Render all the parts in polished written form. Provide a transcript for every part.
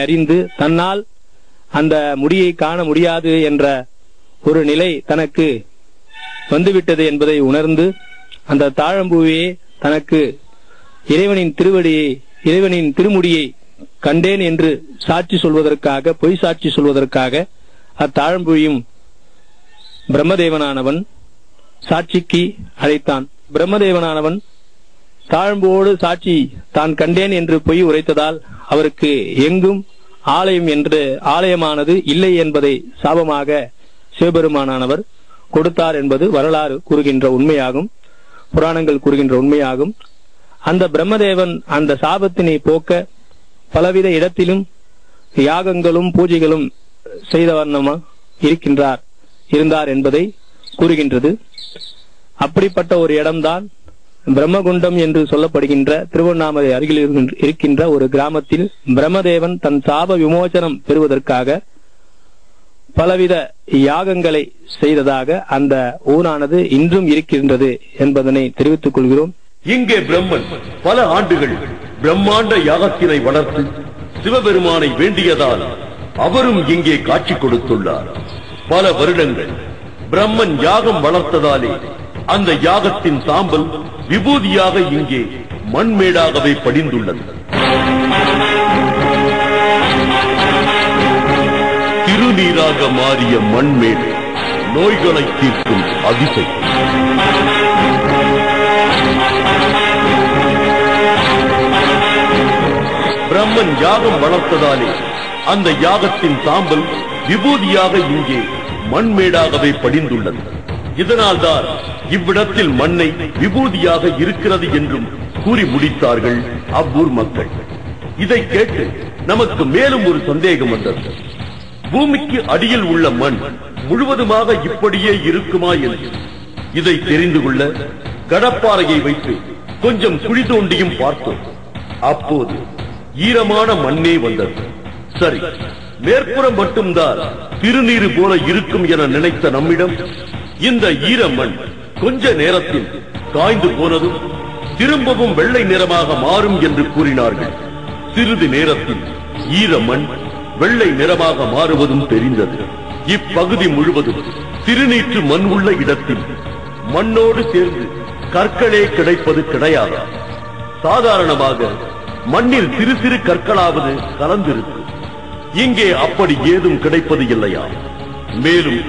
அறிந்து தன்னால் அந்த முடியை காண முடியாது என்ற ஒரு நிலை தனக்கு வந்துவிட்டது என்பதை உணர்ந்து அந்த தாழம்பூவையே தனக்கு இறைவனின் திருமுடியை கண்டேன் என்று சாட்சி சொல்வதற்காக, பொய் சாட்சி சொல்வதற்காக அத்தாழம்பூவையும் பிரம்மதேவனானவன் சாட்சிக்கு அழைத்தான். பிரம்மதேவனானவன் தாழம்பூவோடு சாட்சி தான் கண்டேன் என்று பொய் உரைத்ததால் அவருக்கு எங்கும் ஆலயமானது இல்லை என்பதை சாபமாக சிவபெருமானானவர் கொடுத்தார் என்பது வரலாறு கூறுகின்ற உண்மையாகும், புராணங்கள் கூறுகின்ற உண்மையாகும். அந்த பிரம்மதேவன் அந்த சாபத்தினை போக்க பலவித இடத்திலும் யாகங்களும் பூஜைகளும் செய்த வண்ணமா இருந்தார் என்பதை கூறுகின்றது. அப்படிப்பட்ட ஒரு இடம்தான் பிரம்மகுண்டம் என்று சொல்லப்படுகின்ற திருவண்ணாமலை அருகில் இருக்கின்ற ஒரு கிராமத்தில் பிரம்மதேவன் தன் சாப விமோசனம் பெறுவதற்காக பலவித யாகங்களை செய்ததாக அந்த ஊரானது இன்றும் இருக்கின்றது என்பதனை தெரிவித்துக் கொள்கிறோம். இங்கே பிரம்மன் பல ஆண்டுகள் பிரம்மாண்ட யாகத்தினை வளர்த்து சிவபெருமானை வேண்டியதால் அவரும் இங்கே காட்சி கொடுத்துள்ளார். பல வருடங்கள் பிரம்மன் யாகம் வளர்த்ததாலே அந்த யாகத்தின் சாம்பல் விபூதியாக இங்கே மண்மேடாகவே படிந்துள்ளது. திருநீராக மாறிய மண்மேடு நோய்களை தீர்க்கும் அதிசயம். பிரம்மன் யாகம் வளர்த்ததாலே அந்த யாகத்தின் சாம்பல் விபூதியாக இங்கே மண்மேடாகவே படிந்துள்ளது. இதனால்தான் இவ்விடத்தில் மண்ணை விபூதியாக இருக்கிறது என்றும் கூறி முடித்தார்கள் அவ்வூர் மக்கள். இதை கேட்டு நமக்கு மேலும் ஒரு சந்தேகம் வந்தது. பூமிக்கு அடியில் உள்ள மண் முழுவதுமாக இப்படியே இருக்குமா என்று. இதை தெரிந்து கொள்ள கடப்பாறையை வைத்து கொஞ்சம் குழி தோண்டியும் பார்த்தோம். அப்போது ஈரமான மண்ணே வந்தது. சரி, மேற்புறம் மட்டும்தான் திருநீறு போல இருக்கும் என நினைத்த நம்மிடம் இந்த ஈரமண் கொஞ்ச நேரத்தில் காய்ந்து போனதும் திரும்பவும் வெள்ளை நிறமாக மாறும் என்று கூறினார்கள். சிறிது நேரத்தில் ஈரமண் வெள்ளை நிறமாக மாறுவதும் தெரிந்தது. இப்பகுதி முழுவதும் திருநீற்று மண் உள்ள இடத்தில் மண்ணோடு சேர்ந்து கற்களே கிடைப்பது கிடையாது. சாதாரணமாக மண்ணில் சிறு சிறு கற்களாவது கலந்திருக்கும். இங்கே அப்படி ஏதும் கிடைப்பது இல்லையா? மேலும்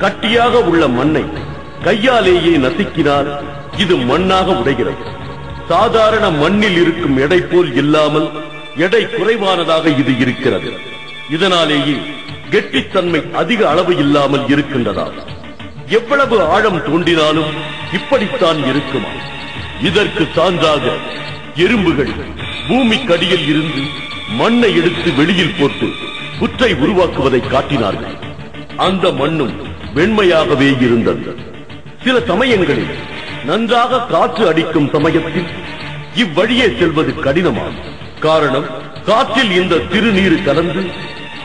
கட்டியாக உள்ள மண்ணை கையாலேயே நசுக்கினால் இது மண்ணாக உடைகிறது. சாதாரண மண்ணில் இருக்கும் எடை போல் இல்லாமல் எடை குறைவானதாக இது இருக்கிறது. இதனாலேயே கெட்டித்தன்மை அதிக அளவு இல்லாமல் இருக்கின்றதா? எவ்வளவு ஆழம் தோண்டினாலும் இப்படித்தான் இருக்குமா? இதற்கு சான்றாக எறும்புகள் பூமிக்கடியில் இருந்து மண்ணை எடுத்து வெளியில் போட்டு புற்றை உருவாக்குவதை காட்டினார்கள். அந்த மண்ணும் வெண்மையாகவே இருந்தது. சில சமயங்களில் நன்றாக காற்று அடிக்கும் சமயத்தில் இவ்வழியே செல்வது கடினமாகும். காரணம், காற்றில் இந்த திருநீர் கலந்து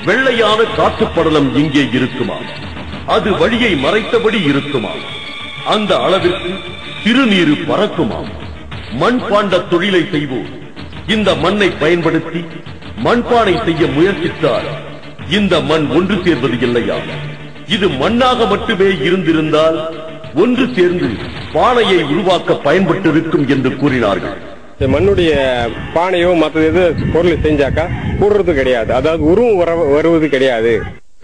வெள்ளையான காற்று படலம் இங்கே இருக்குமா? அது வழியை மறைத்தபடி இருக்குமா? அந்த அளவிற்கு திருநீர் பறக்குமா? மண்பாண்ட தொழிலை செய்வோம் இந்த மண்ணை பயன்படுத்தி மண்பானை செய்ய முயற்சித்தால் இந்த மண் ஒன்று சேர்வது இல்லையா? இது மண்ணாக மட்டுமே இருந்திருந்தால் ஒன்று சேர்ந்து பானையை உருவாக்க பயன்பட்டிருக்கும் என்று கூறினார்கள். மண்ணுடைய பானையோ மற்ற எது பொருள் செஞ்சாக்கா கூடுறது கிடையாது. அதாவது உருவம் வருவது கிடையாது.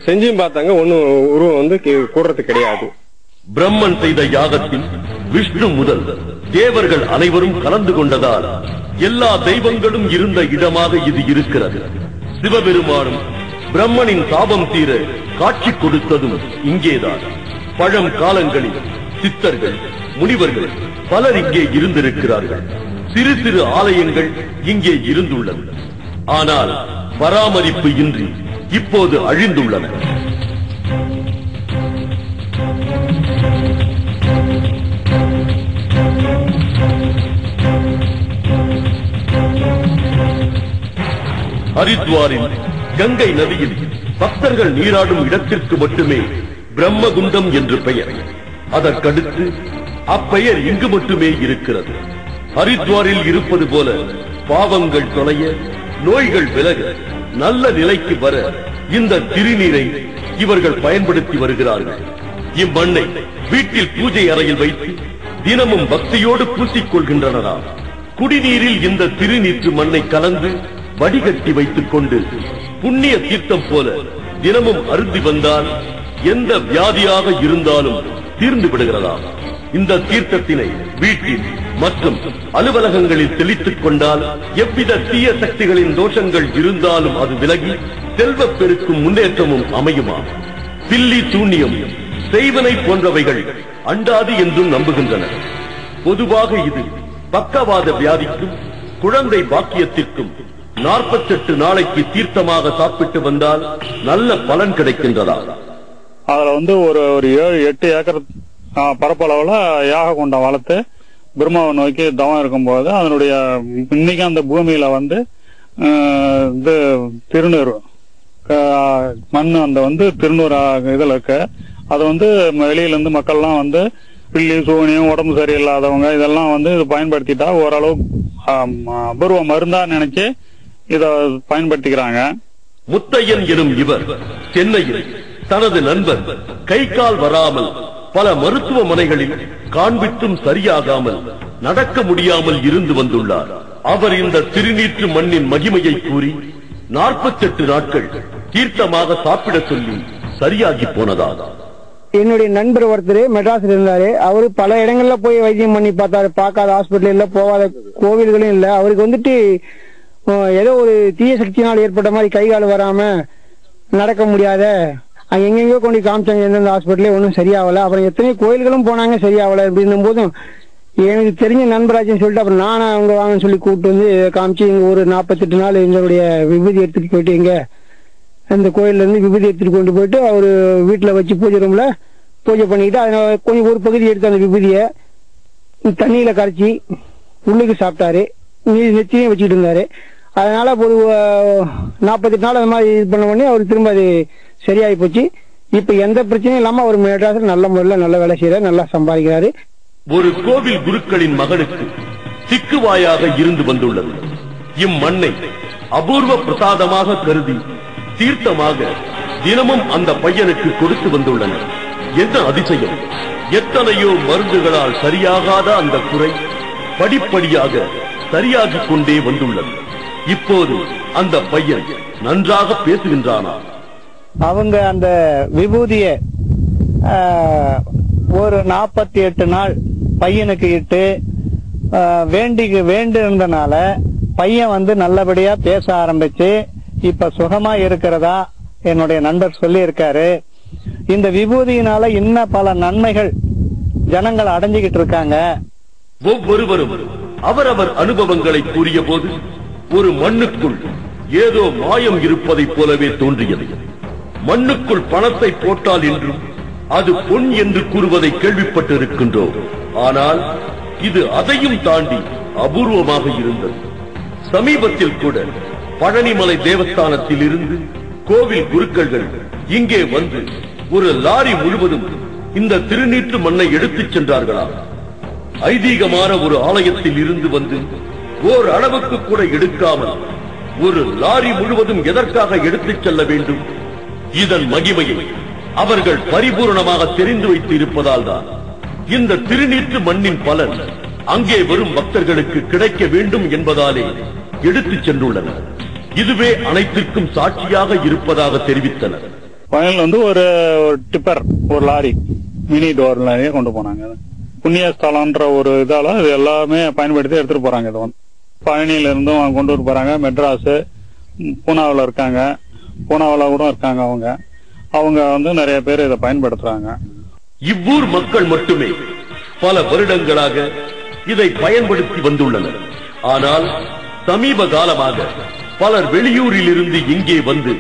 செஞ்சும் பார்த்தாங்க ஒன்னும் உருவம் கூடுறது கிடையாது. பிரம்மன் செய்த யாகத்தில் விஷ்ணு முதல் தேவர்கள் அனைவரும் கலந்து கொண்டதால் எல்லா தெய்வங்களும் இருந்த இடமாக இது இருக்கிறது. சிவபெருமானும் பிரம்மனின் சாபம் தீர காட்சி கொடுத்ததும் இங்கேதான். பழம் காலங்களில் சித்தர்கள், முனிவர்கள் பலர் இங்கே இருந்திருக்கிறார்கள். சிறு சிறு ஆலயங்கள் இங்கே இருந்துள்ளது. ஆனால் பராமரிப்பு இன்றி இப்போது அழிந்துள்ளன. ஹரித்வாரில் கங்கை நதியில் பக்தர்கள் நீராடும் இடத்திற்கு மட்டுமே பிரம்மகுண்டம் என்று பெயர். அதற்கடுத்து அப்பெயர் இங்கு மட்டுமே இருக்கிறது. ஹரித்வாரில் இருப்பது போல பாவங்கள் தொலைய, நோய்கள் விலக, நல்ல நிலைக்கு வர இந்த திருநீரை இவர்கள் பயன்படுத்தி வருகிறார்கள். இம்மண்ணை வீட்டில் பூஜை அறையில் வைத்து தினமும் பக்தியோடு பூசிக் கொள்கின்றனராம். குடிநீரில் இந்த திருநீற்று மண்ணை கலந்து வடிகட்டி வைத்துக் கொண்டு புண்ணிய தீர்த்தம் போல தினமும் அருந்தி வந்தால் எந்த வியாதியாக இருந்தாலும் தீர்ந்து விடுகிறதாம். இந்த தீர்த்தத்தினை வீட்டில் மற்றும் அலுவலகங்களில் தெளித்துக் கொண்டால் எவ்வித தீய சக்திகளின் தோஷங்கள் இருந்தாலும் அது விலகி செல்வப் பெருக்கும் முன்னேற்றமும் அமையுமா. பில்லி சூன்யம் செய்வனை போன்றவைகள் அண்டாது என்றும் நம்புகின்றனர். பொதுவாக இது பக்கவாத வியாதிக்கும் குழந்தை பாக்கியத்திற்கும் 48 நாளைக்கு தீர்த்தமாக சாப்பிட்டு வந்தால் நல்ல பலன் கிடைக்கின்றதா. அதுல ஒரு 7-8 ஏக்கர் பரப்பளவுல யாக கொண்டம் வளர்த்து பிரம்மாவை நோக்கி தவம் இருக்கும்போது அதனுடைய இன்னைக்கு அந்த பூமியில இது திருநூறு மண் அந்த திருநூறு இதுல இருக்கு. அது வெளியில இருந்து மக்கள்லாம் பில்லி சூனியம் உடம்பு சரியில்லாதவங்க இதெல்லாம் இது பயன்படுத்திட்டா ஓரளவு அபூர்வ மருந்தா நினைச்சு இத பயன்படுத்திக்கிறாங்க. முத்தையன் எனும் இவர் சென்னையில் தனது நண்பர் கை கால் வராமல் பல மருத்துவமனைகளில் காண்பித்தும் சரியாகாமல் நடக்க முடியாமல் இருந்து வந்துள்ளார். அவர் இந்த திருநீற்று மண்ணின் மகிமையை கூறி 48 நாட்கள் தீர்த்தமாக சாப்பிட சொல்லி சரியாகி போனதாக. என்னுடைய நண்பர் ஒருத்தர் மெட்ராஸ்ல இருந்தாரு. அவரு பல இடங்கள்ல போய் வைத்தியம் பண்ணி பார்த்தாரு. பார்க்காத ஹாஸ்பிட்டல் இல்ல, போகாத கோவில்களும் இல்ல. அவருக்கு ஏதோ ஒரு தீய சக்தியினால் ஏற்பட்ட மாதிரி கை கால் வராம நடக்க முடியாத எங்கெங்கயோ கொண்டு காமிச்சாங்க. எந்தெந்த ஹாஸ்பிட்டலே ஒன்னும் சரியாகல. அப்புறம் எத்தனை கோயில்களும் போனாங்க, சரியாகல. அப்படின்னும் போதும் எனக்கு தெரிஞ்ச நண்பராஜன்னு சொல்லிட்டு அப்புறம் நானும் அவங்க வாங்கன்னு சொல்லி கூப்பிட்டு காமிச்சு இங்க ஒரு 48 நாள் எங்களுடைய விபூதி எடுத்துட்டு போயிட்டு இங்க அந்த கோயில்ல இருந்து விபூதி எடுத்துட்டு கொண்டு போயிட்டு அவரு வீட்டுல வச்சு பூஜை ரூம்ல பூஜை பண்ணிக்கிட்டு அதனால கொஞ்சம் ஒரு பகுதி எடுத்து அந்த விபூதிய தண்ணியில கரைச்சி உள்ளுக்கு சாப்பிட்டாரு. நெத்தியும் வச்சுட்டு இருந்தாரு. அதனால ஒரு 48 நாள் அந்த மாதிரி இது பண்ண உடனே அவருக்கு திரும்ப அது சரியாயி போச்சு. இப்ப எந்த பிரச்சனையும் இல்லாம அவர் மெட்ராஸ்ல நல்ல முறையில நல்ல வேலை செய்யறாரு, நல்லா சம்பாதிக்கிறாரு. ஒரு கோவில் குருக்களின் மகனுக்கு சிக்குவாயாக இருந்து வந்துள்ளது. இம்மண்ணை அபூர்வ பிரசாதமாக கருதி தீர்த்தமாக தினமும் அந்த பையனுக்கு கொடுத்து வந்துள்ளனர். என்ன அதிசயம்! எத்தனையோ மருந்துகளால் சரியாகாத அந்த குறை படிப்படியாக சரியாகிக் கொண்டே வந்துள்ளது. இப்போது அந்த பையன் நன்றாக பேசுகின்றானா. அவங்க அந்த விபூதிய ஒரு 48 நாள் பையனுக்கு இட்டு வேண்டிருந்தனால பையன் நல்லபடியா பேச ஆரம்பிச்சு இப்ப சுகமா இருக்கிறதா என்னுடைய நண்பர் சொல்லி இருக்காரு. இந்த விபூதியினால இன்னும் பல நன்மைகள் ஜனங்கள் அடைஞ்சுகிட்டு இருக்காங்க. ஒவ்வொருவரும் அவரவர் அனுபவங்களை கூறிய போது ஒரு மண்ணுக்குள் ஏதோ மாயம் இருப்பதைப் போலவே தோன்றியது. மண்ணுக்குள் பணத்தை போட்டால் என்றும் அது பொன் என்று கூறுவதை கேள்விப்பட்டிருக்கின்றோம். ஆனால் இது அதையும் தாண்டி அபூர்வமாக இருந்தது. சமீபத்தில் கூட பழனிமலை தேவஸ்தானத்தில் இருந்து கோவில் குருக்கள் இங்கே வந்து ஒரு லாரி முழுவதும் இந்த திருநீற்று மண்ணை எடுத்துச் சென்றார்களா. ஐதீகமான ஒரு ஆலயத்தில் இருந்து வந்து ஓர் அளவுக்கு கூட எடுக்காமல் ஒரு லாரி முழுவதும் எதற்காக எடுத்துச் செல்ல வேண்டும்? இதன் மகிமையை அவர்கள் பரிபூர்ணமாக தெரிந்து வைத்து இருப்பதால் தான் இந்த திருநீற்று மண்ணின் பலன் அங்கே வரும் பக்தர்களுக்கு கிடைக்க வேண்டும் என்பதாலே எடுத்துச் சென்றுள்ளனர். இதுவே அனைத்திற்கும் சாட்சியாக இருப்பதாக தெரிவித்தனர். பயனில் ஒரு டிப்பர், ஒரு லாரி, மினி டோர் லாரியை கொண்டு போனாங்க. புண்ணியஸ்தலன்ற ஒரு இதால இது எல்லாமே பயன்படுத்தி எடுத்துட்டு போறாங்க. இது பழனியில இருந்தும் கொண்டு போறாங்க. மெட்ராஸ், பூனாவில் இருக்காங்க, பூனாவில் கூட இருக்காங்க. அவங்க நிறைய பேர் இதை பயன்படுத்துறாங்க. இவ்வூர் மக்கள் மட்டுமே பல வருடங்களாக இதை பயன்படுத்தி வந்துள்ளனர். ஆனால் சமீப காலமாக பலர் வெளியூரில் இருந்து இங்கே வந்து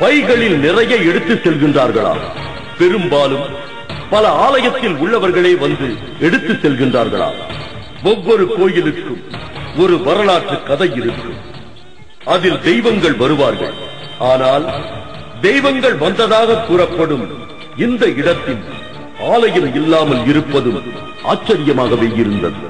பைகளில் நிறைய எடுத்து செல்கின்றார்களா. பெரும்பாலும் பல ஆலயத்தில் உள்ளவர்களே வந்து எடுத்து செல்கின்றார்களா. ஒவ்வொரு கோயிலுக்கும் ஒரு வரலாற்று கதை இருக்கும். அதில் தெய்வங்கள் வருவார்கள். ஆனால் தெய்வங்கள் வந்ததாக கூறப்படும் இந்த இடத்தில் ஆலயம் இல்லாமல் இருப்பதும் ஆச்சரியமாகவே இருந்தது.